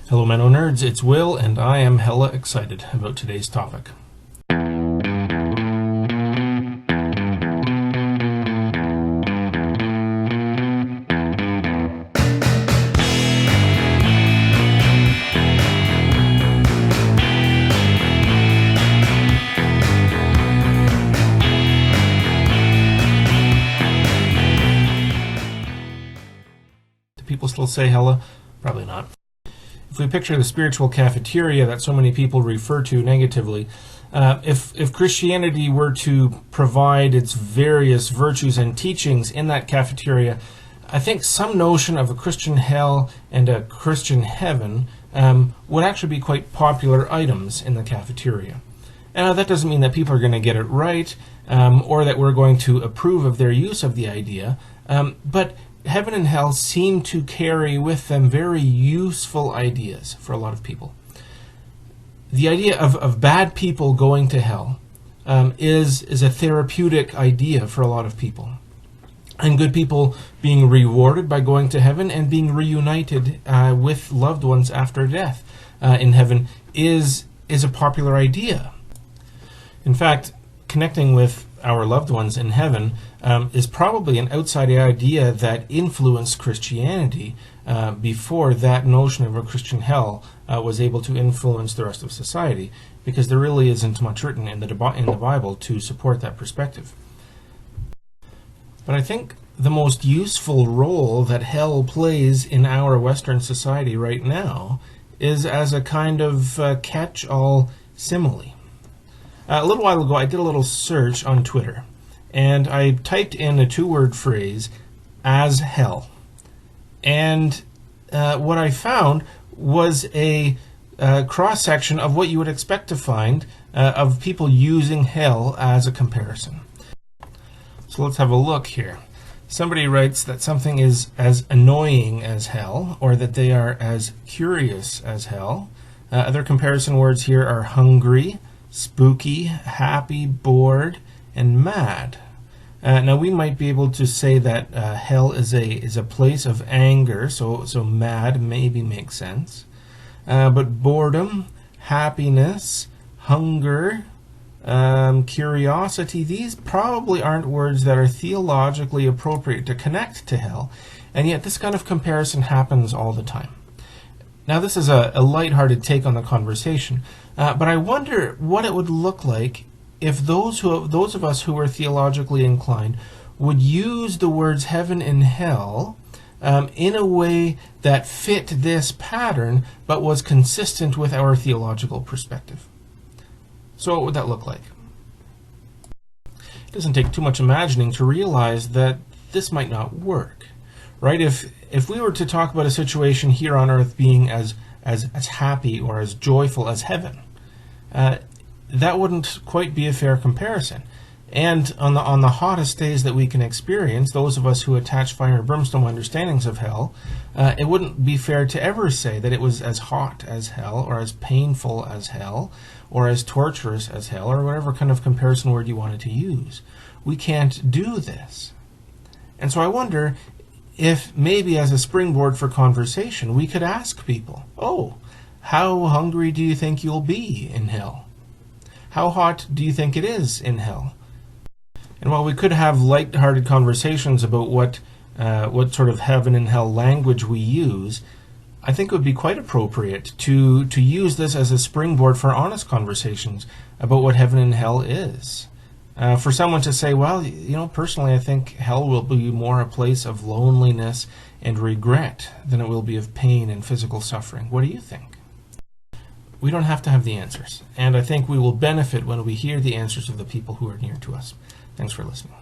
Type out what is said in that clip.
Hello Menno Nerds, it's Will, and I am hella excited about today's topic. Do people still say hella? Probably not. If we picture the spiritual cafeteria that so many people refer to negatively, if Christianity were to provide its various virtues and teachings in that cafeteria, I think some notion of a Christian hell and a Christian heaven would actually be quite popular items in the cafeteria. That doesn't mean that people are going to get it right or that we're going to approve of their use of the idea, but heaven and hell seem to carry with them very useful ideas for a lot of people. The idea of bad people going to hell is a therapeutic idea for a lot of people. And good people being rewarded by going to heaven and being reunited with loved ones after death in heaven is a popular idea. In fact, connecting with our loved ones in heaven is probably an outside idea that influenced Christianity before that notion of a Christian hell was able to influence the rest of society, because there really isn't much written in the Bible to support that perspective. But I think the most useful role that hell plays in our Western society right now is as a kind of catch-all simile. A little while ago, I did a little search on Twitter, and I typed in a two-word phrase, as hell. And what I found was a cross-section of what you would expect to find of people using hell as a comparison. So let's have a look here. Somebody writes that something is as annoying as hell, or that they are as curious as hell. Other comparison words here are hungry, spooky, happy, bored, and mad. Now we might be able to say that hell is a place of anger, so mad maybe makes sense. But boredom, happiness, hunger, curiosity, these probably aren't words that are theologically appropriate to connect to hell, and yet this kind of comparison happens all the time. Now this is a lighthearted take on the conversation, but I wonder what it would look like if those of us who are theologically inclined would use the words heaven and hell in a way that fit this pattern but was consistent with our theological perspective. So what would that look like? It doesn't take too much imagining to realize that this might not work, right? If we were to talk about a situation here on earth being as happy or as joyful as heaven, that wouldn't quite be a fair comparison. And on the hottest days that we can experience, those of us who attach fire and brimstone understandings of hell, it wouldn't be fair to ever say that it was as hot as hell, or as painful as hell, or as torturous as hell, or whatever kind of comparison word you wanted to use. We can't do this. And so I wonder if maybe as a springboard for conversation, we could ask people, how hungry do you think you'll be in hell? How hot do you think it is in hell? And while we could have light-hearted conversations about what sort of heaven and hell language we use, I think it would be quite appropriate to use this as a springboard for honest conversations about what heaven and hell is. For someone to say, well, personally I think hell will be more a place of loneliness and regret than it will be of pain and physical suffering. What do you think? We don't have to have the answers, and I think we will benefit when we hear the answers of the people who are near to us. Thanks for listening.